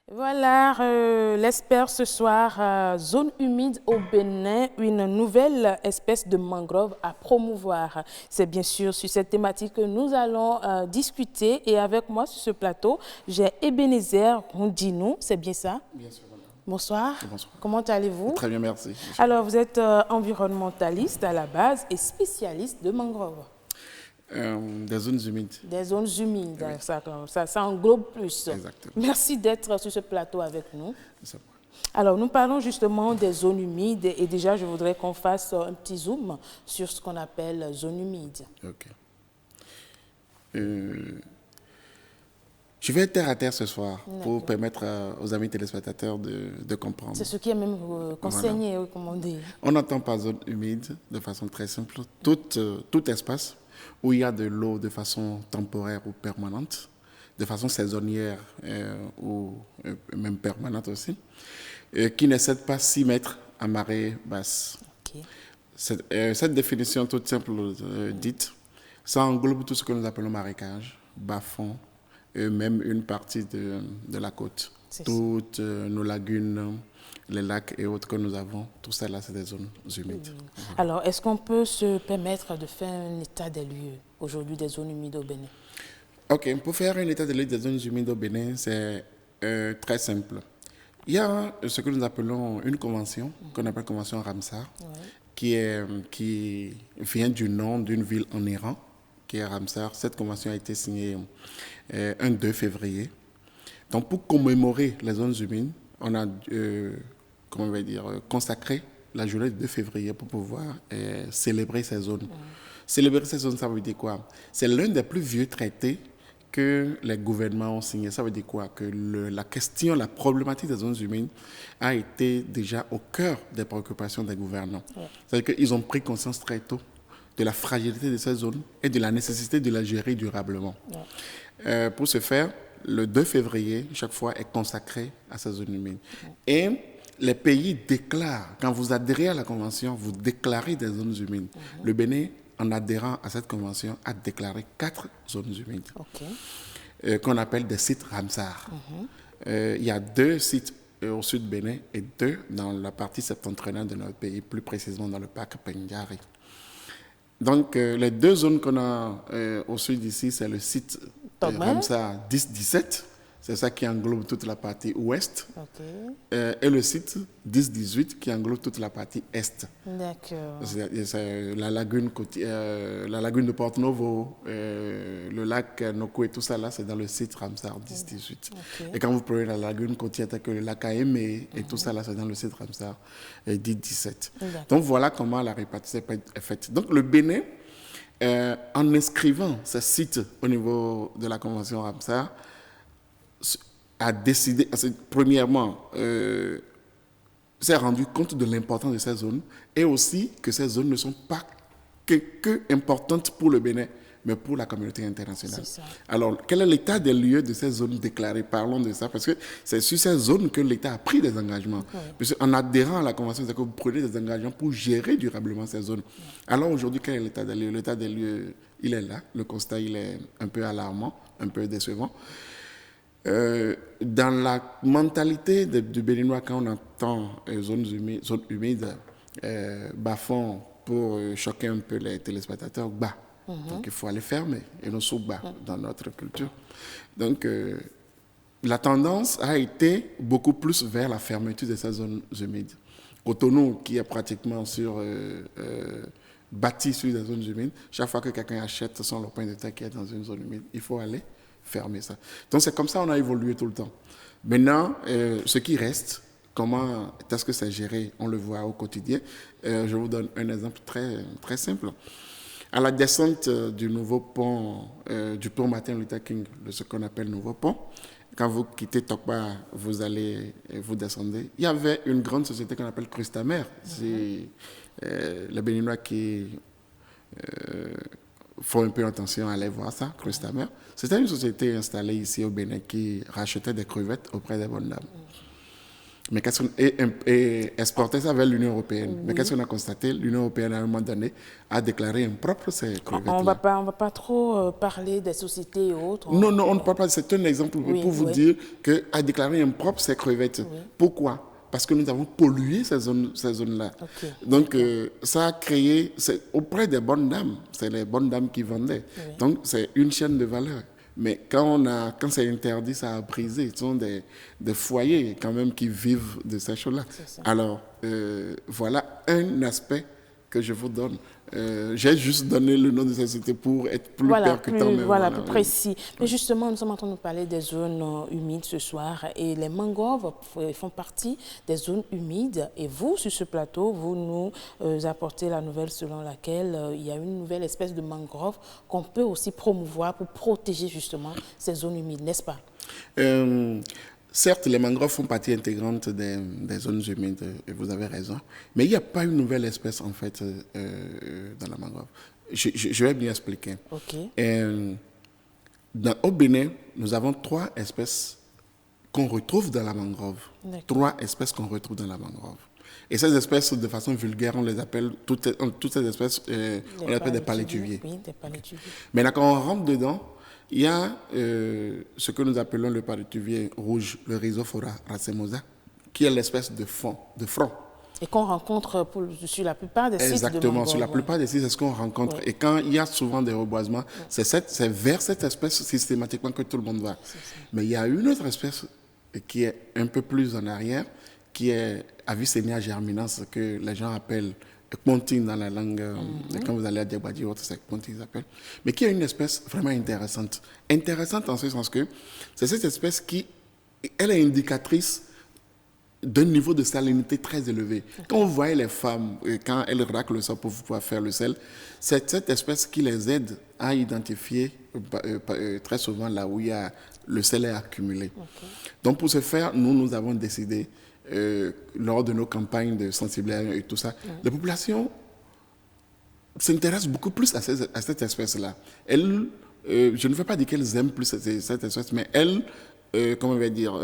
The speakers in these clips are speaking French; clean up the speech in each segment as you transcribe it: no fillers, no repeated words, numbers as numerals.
Voilà, l'espère ce soir, zone humide au Bénin, une nouvelle espèce de mangrove à promouvoir. C'est bien sûr sur cette thématique que nous allons discuter. Et avec moi sur ce plateau, j'ai Ebenezer Rondinou, c'est bien ça? Bien sûr, madame. Bonsoir. Bonsoir. Comment allez-vous? Très bien, merci. Alors, vous êtes environnementaliste à la base et spécialiste de mangroves. Des zones humides. Des zones humides, Oui. ça englobe plus. Exactement. Merci d'être sur ce plateau avec nous. C'est bon. Alors, nous parlons justement des zones humides et déjà, je voudrais qu'on fasse un petit zoom sur ce qu'on appelle zone humide. Ok. Je vais être terre à terre ce soir pour permettre aux amis téléspectateurs de comprendre. C'est ce qui est même conseillé et recommandé. On n'entend pas zone humide de façon très simple. Tout espace où il y a de l'eau de façon temporaire ou permanente, de façon saisonnière ou même permanente aussi, qui n'excède pas 6 mètres à marée basse. Okay. Cette définition toute simple dite, ça englobe tout ce que nous appelons marécage, bas-fond, et même une partie de la côte. Toutes nos lagunes, les lacs et autres que nous avons, tout ça là, c'est des zones humides. Alors, est-ce qu'on peut se permettre de faire un état des lieux aujourd'hui des zones humides au Bénin? Ok, pour faire un état des lieux des zones humides au Bénin, c'est très simple. Il y a ce que nous appelons une convention, qu'on appelle convention Ramsar, qui vient du nom d'une ville en Iran, qui est Ramsar. Cette convention a été signée un 2 février. Donc, pour commémorer les zones humides, on a consacré la journée du 2 février pour pouvoir célébrer ces zones. Célébrer ces zones, ça veut dire quoi? C'est l'un des plus vieux traités que les gouvernements ont signé. Ça veut dire quoi? Que la problématique des zones humides a été déjà au cœur des préoccupations des gouvernants. C'est-à-dire qu'ils ont pris conscience très tôt de la fragilité de ces zones et de la nécessité de la gérer durablement. Pour ce faire, le 2 février, chaque fois, est consacré à ces zones humides. Et les pays déclarent, quand vous adhérez à la Convention, vous déclarez des zones humides. Le Bénin, en adhérant à cette Convention, a déclaré 4 zones humides qu'on appelle des sites Ramsar. Il y a 2 sites au sud du Bénin et 2 dans la partie septentrionale de notre pays, plus précisément dans le parc Pendiari. Donc, les 2 zones qu'on a au sud ici, c'est le site Ramsar 10-17, c'est ça qui englobe toute la partie ouest, et le site 10-18 qui englobe toute la partie est. D'accord. C'est la lagune de Porto-Novo, le lac Noko et tout ça là, c'est dans le site Ramsar 10-18. Et quand vous prenez la lagune côtière, que le lac Aémé et tout ça là, c'est dans le site Ramsar 10-17. Donc voilà comment la répartition est faite. Donc le Bénin, en inscrivant ces sites au niveau de la Convention Ramsar, a décidé, premièrement, s'est rendu compte de l'importance de ces zones et aussi que ces zones ne sont pas que importantes pour le Bénin, mais pour la communauté internationale. Alors, quel est l'état des lieux de ces zones déclarées? Parlons de ça, parce que c'est sur ces zones que l'État a pris des engagements. En adhérant à la Convention, c'est que vous prenez des engagements pour gérer durablement ces zones. Alors aujourd'hui, quel est l'état des lieux? L'état des lieux, il est là. Le constat, il est un peu alarmant, un peu décevant. Dans la mentalité du Béninois, quand on entend zones humides, bas-fond, pour choquer un peu les téléspectateurs, bas. Donc il faut aller fermer et non sous bas dans notre culture. Donc la tendance a été beaucoup plus vers la fermeture de ces zones humides. Cotonou, qui est pratiquement bâti sur des zones humides, chaque fois que quelqu'un achète son lopin de terre qui est dans une zone humide, il faut aller fermer ça. Donc c'est comme ça qu'on a évolué tout le temps. Maintenant, ce qui reste, comment est-ce que c'est géré, on le voit au quotidien. Je vous donne un exemple très, très simple. À la descente du nouveau pont, du pont Martin Luther King, de ce qu'on appelle nouveau pont, quand vous quittez Tokba, vous descendez, il y avait une grande société qu'on appelle Crustamer. C'est les Béninois qui font un peu attention à aller voir ça, Crustamer. C'était une société installée ici au Bénin qui rachetait des crevettes auprès des bonnes dames. Mais et exporter ça vers l'Union européenne. Mais qu'est-ce qu'on a constaté? L'Union européenne, à un moment donné, a déclaré impropre ces crevettes-là. On va pas trop parler des sociétés et autres. Non, non, on ne parle pas. C'est un exemple pour vous dire qu'a déclaré impropre ces crevettes. Oui. Pourquoi? Parce que nous avons pollué ces zones-là. Okay. Donc, ça a créé, auprès des bonnes dames, c'est les bonnes dames qui vendaient. Oui. Donc, c'est une chaîne de valeur. Mais quand c'est interdit, ça a brisé. Ce sont des foyers quand même qui vivent de ces choses-là. Alors, voilà un aspect que je vous donne. J'ai juste donné le nom de cette société pour être plus percutant. Plus précis. Mais justement, nous sommes en train de parler des zones humides ce soir et les mangroves font partie des zones humides. Et vous, sur ce plateau, vous nous apportez la nouvelle selon laquelle il y a une nouvelle espèce de mangrove qu'on peut aussi promouvoir pour protéger justement ces zones humides, n'est-ce pas? Certes, les mangroves font partie intégrante des zones humides, et vous avez raison, mais il n'y a pas une nouvelle espèce, en fait, dans la mangrove. Je vais bien expliquer. Okay. Au Bénin, nous avons 3 espèces qu'on retrouve dans la mangrove. 3 espèces qu'on retrouve dans la mangrove. Et ces espèces, de façon vulgaire, on les appelle, toutes ces espèces, on les appelle des palétuviers. Oui, des palétuviers. Maintenant, quand on rentre dedans, il y a ce que nous appelons le palétuvier rouge, le Rhizophora racemosa, qui est l'espèce de front. Et qu'on rencontre sur la plupart des sites de mangrove. Exactement, sur la plupart des sites, c'est ce qu'on rencontre. Ouais. Et quand il y a souvent des reboisements, c'est vers cette espèce systématiquement que tout le monde va. Mais il y a une autre espèce qui est un peu plus en arrière, qui est Avicennia germinans, que les gens appellent Pontine dans la langue, quand vous allez à Diabadi, c'est Pontine qu'ils appellent, mais qui est une espèce vraiment intéressante. Intéressante en ce sens que c'est cette espèce elle est indicatrice d'un niveau de salinité très élevé. Quand vous voyez les femmes, quand elles raclent le sol pour pouvoir faire le sel, c'est cette espèce qui les aide à identifier très souvent là où le sel est accumulé. Okay. Donc pour ce faire, nous avons décidé lors de nos campagnes de sensibilisation et tout ça, la population s'intéresse beaucoup plus à cette espèce-là. Je ne veux pas dire qu'elles aiment plus cette espèce, mais elles, comment on va dire,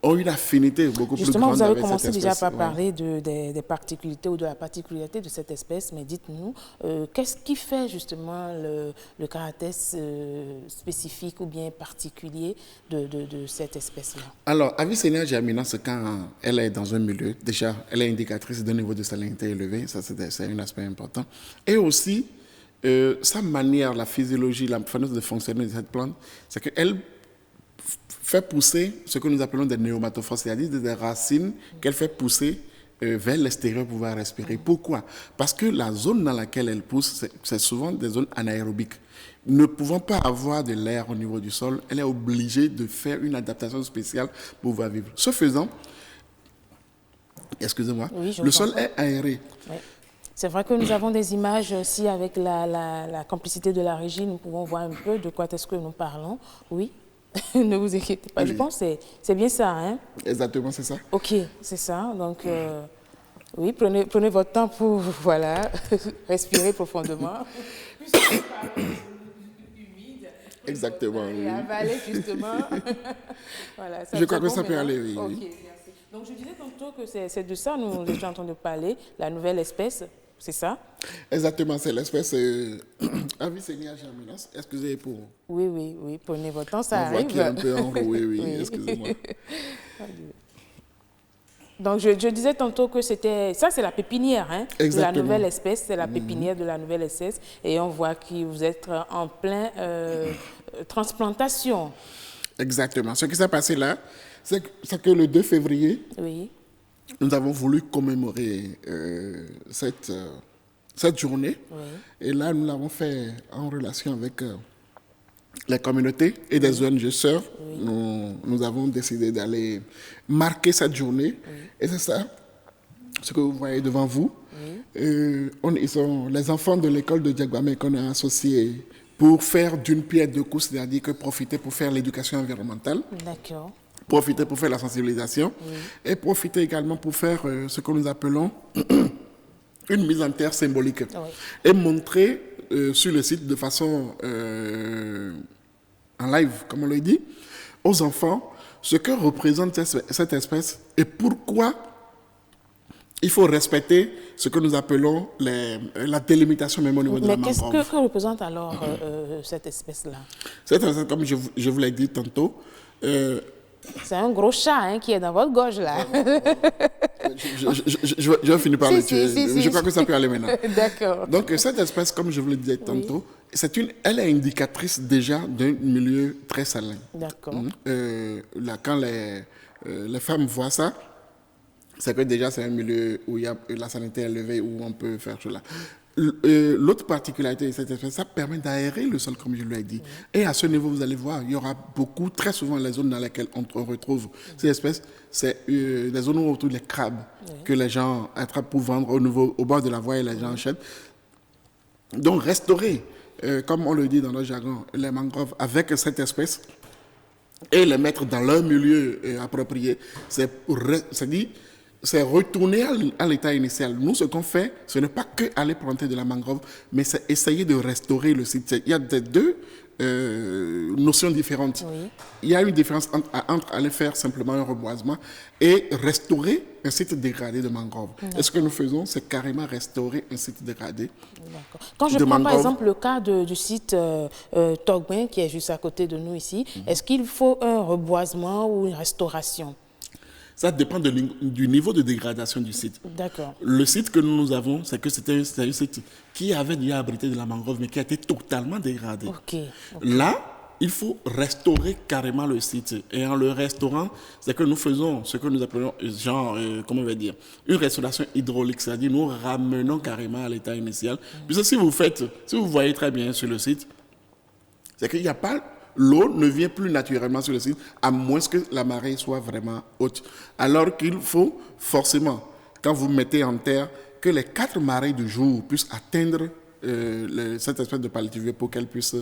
ont une affinité beaucoup plus grande avec cette espèce. Justement, vous avez commencé déjà par parler des particularités ou de la particularité de cette espèce, mais dites-nous, qu'est-ce qui fait justement le caractère spécifique ou bien particulier de cette espèce-là? Alors, Avicennia germinans, quand elle est dans un milieu, déjà, elle est indicatrice d'un niveau de salinité élevé, ça c'est un aspect important. Et aussi, sa manière, la physiologie, la façon de fonctionner de cette plante, c'est qu'elle fait pousser ce que nous appelons des néomatophores, c'est-à-dire des racines qu'elle fait pousser vers l'extérieur pour pouvoir respirer. Pourquoi? Parce que la zone dans laquelle elle pousse, c'est souvent des zones anaérobiques. Ne pouvant pas avoir de l'air au niveau du sol, elle est obligée de faire une adaptation spéciale pour pouvoir vivre. Ce faisant, excusez-moi, le sol est aéré. Oui. C'est vrai que nous avons des images aussi avec la complicité de la régie, nous pouvons voir un peu de quoi est-ce que nous parlons. Oui. Ne vous inquiétez pas, je pense que c'est bien ça. Hein? Exactement, c'est ça. Ok, c'est ça. Donc, oui, prenez votre temps pour, voilà, respirer profondément. Exactement, oui. Et avaler, justement. Voilà, je crois que ça peut aller, oui. Ok, merci. Donc, je disais tantôt que c'est de ça nous étions en train de parler, la nouvelle espèce. C'est ça? Exactement, c'est l'espèce Avicennia germinans. Excusez pour... Oui, prenez votre temps, ça arrive. On voit qu'il est un peu enroué, oui. Excusez-moi. Donc, je disais tantôt que c'était... Ça, c'est la pépinière de la nouvelle espèce. C'est la pépinière de la nouvelle espèce. Et on voit que vous êtes en plein transplantation. Exactement. Ce qui s'est passé là, c'est que le 2 février... Oui. Nous avons voulu commémorer cette journée. Oui. Et là, nous l'avons fait en relation avec les communautés et des ONG sœurs. Oui. Nous avons décidé d'aller marquer cette journée. Oui. Et c'est ça, ce que vous voyez devant vous. Oui. Ils sont les enfants de l'école de Diagbamé qu'on a associés pour faire d'une pierre deux coups, c'est-à-dire que profiter pour faire l'éducation environnementale. D'accord. Profiter pour faire la sensibilisation et profiter également pour faire ce que nous appelons une mise en terre symbolique et montrer sur le site de façon en live, comme on le dit, aux enfants ce que représente cette espèce et pourquoi il faut respecter ce que nous appelons la délimitation même au niveau de la mangrove. Mais qu'est-ce que représente alors cette espèce-là? Cette espèce, comme je vous l'ai dit tantôt, c'est un gros chat qui est dans votre gorge là. Je vais finir par le tuer. Je crois que ça peut aller maintenant. D'accord. Donc cette espèce, comme je vous le disais tantôt, elle est indicatrice déjà d'un milieu très salin. D'accord. Quand les femmes voient ça, c'est que déjà c'est un milieu où il y a la salinité élevée, où on peut faire cela. L'autre particularité de cette espèce, ça permet d'aérer le sol, comme je l'ai dit. Et à ce niveau, vous allez voir, il y aura très souvent les zones dans lesquelles on retrouve ces espèces, c'est des zones où on retrouve les crabes que les gens attrapent pour vendre au bord de la voie et les gens achètent. Donc restaurer, comme on le dit dans le jargon, les mangroves avec cette espèce et les mettre dans leur milieu approprié, c'est retourner à l'état initial. Nous, ce qu'on fait, ce n'est pas que aller planter de la mangrove, mais c'est essayer de restaurer le site. Il y a deux notions différentes. Oui. Il y a une différence entre aller faire simplement un reboisement et restaurer un site dégradé de mangrove. Et ce que nous faisons, c'est carrément restaurer un site dégradé. Quand je prends par exemple le cas du site Togben, qui est juste à côté de nous ici, est-ce qu'il faut un reboisement ou une restauration? Ça dépend du niveau de dégradation du site. D'accord. Le site que nous avons, c'est que c'était un site qui avait déjà abrité de la mangrove, mais qui a été totalement dégradé. Okay. Là, il faut restaurer carrément le site. Et en le restaurant, c'est que nous faisons ce que nous appelons, comment on va dire, une restauration hydraulique. C'est-à-dire, nous ramenons carrément à l'état initial. Puisque si vous voyez très bien sur le site, c'est qu'il n'y a pas... L'eau ne vient plus naturellement sur le site, à moins que la marée soit vraiment haute. Alors qu'il faut forcément, quand vous mettez en terre, que les 4 marées du jour puissent atteindre cette espèce de palétuvier pour qu'elle puisse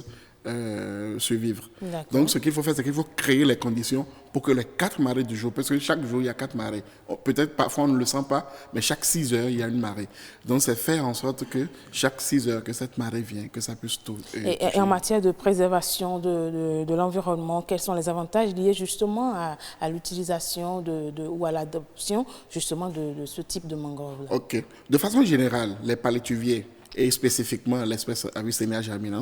survivre. Donc, ce qu'il faut faire, c'est qu'il faut créer les conditions pour que les 4 marées du jour, parce que chaque jour, il y a 4 marées. Peut-être parfois, on ne le sent pas, mais chaque 6 heures, il y a une marée. Donc, c'est faire en sorte que chaque 6 heures, que cette marée vienne, que ça puisse tout. Et en matière de préservation de l'environnement, quels sont les avantages liés justement à l'utilisation ou à l'adoption justement de ce type de mangrove? OK. De façon générale, les palétuviers, et spécifiquement l'espèce Avicennia germinans,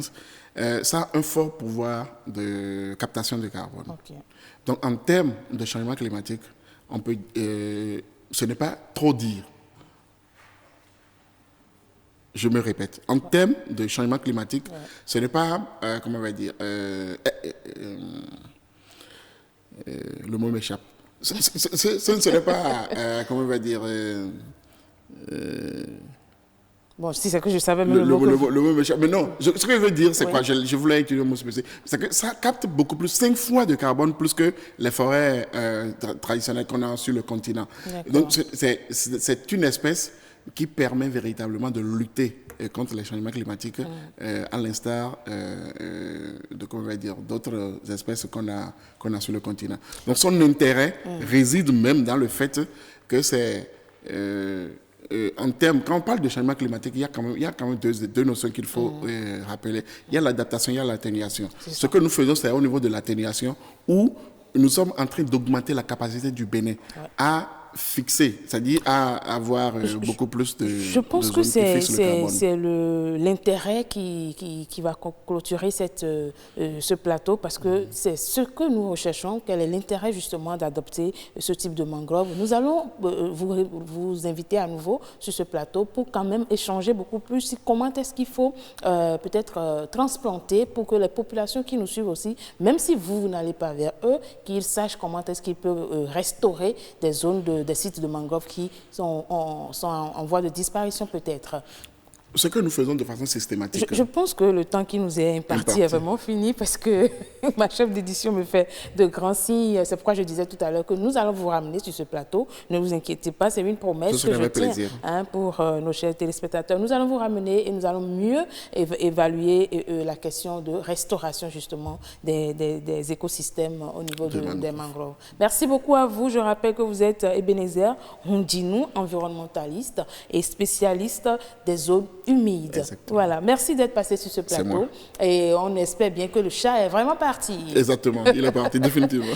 ça a un fort pouvoir de captation de carbone. Okay. Donc, en termes de changement climatique, on peut, ce n'est pas trop dire. Je me répète. En termes de changement climatique, ce n'est pas, comment on va dire, le mot m'échappe. Ce ne serait pas, comment on va dire... Bon, si c'est que je savais même le mot m'échappe. Mais non, ce que je veux dire, c'est quoi? Je voulais utiliser un mot spécifique. C'est que ça capte beaucoup plus, 5 fois de carbone plus que les forêts traditionnelles qu'on a sur le continent. Donc, c'est une espèce qui permet véritablement de lutter contre les changements climatiques, à l'instar d'autres espèces qu'on a sur le continent. Donc, son intérêt réside même dans le fait que c'est... en termes, quand on parle de changement climatique, il y a quand même deux notions qu'il faut rappeler. Il y a l'adaptation, il y a l'atténuation. Ce que nous faisons, c'est au niveau de l'atténuation où nous sommes en train d'augmenter la capacité du Bénin à fixer, c'est-à-dire à avoir beaucoup plus de... Je pense que c'est l'intérêt qui va clôturer ce plateau, parce que c'est ce que nous recherchons, quel est l'intérêt justement d'adopter ce type de mangrove. Nous allons vous inviter à nouveau sur ce plateau pour quand même échanger beaucoup plus sur comment est-ce qu'il faut peut-être transplanter pour que les populations qui nous suivent aussi, même si vous n'allez pas vers eux, qu'ils sachent comment est-ce qu'ils peuvent restaurer des zones des sites de mangrove qui sont en voie de disparition peut-être. Ce que nous faisons de façon systématique. Je pense que le temps qui nous est imparti est vraiment fini, parce que ma chef d'édition me fait de grands signes. C'est pourquoi je disais tout à l'heure que nous allons vous ramener sur ce plateau. Ne vous inquiétez pas, c'est une promesse que je tiens pour nos chers téléspectateurs. Nous allons vous ramener et nous allons mieux évaluer la question de restauration justement des écosystèmes au niveau des mangroves. Merci beaucoup à vous. Je rappelle que vous êtes Ebenezer Hondinou, environnementaliste et spécialiste des zones humide. Exactement. Voilà, merci d'être passé sur ce plateau et on espère bien que le chat est vraiment parti. Exactement, il est parti définitivement.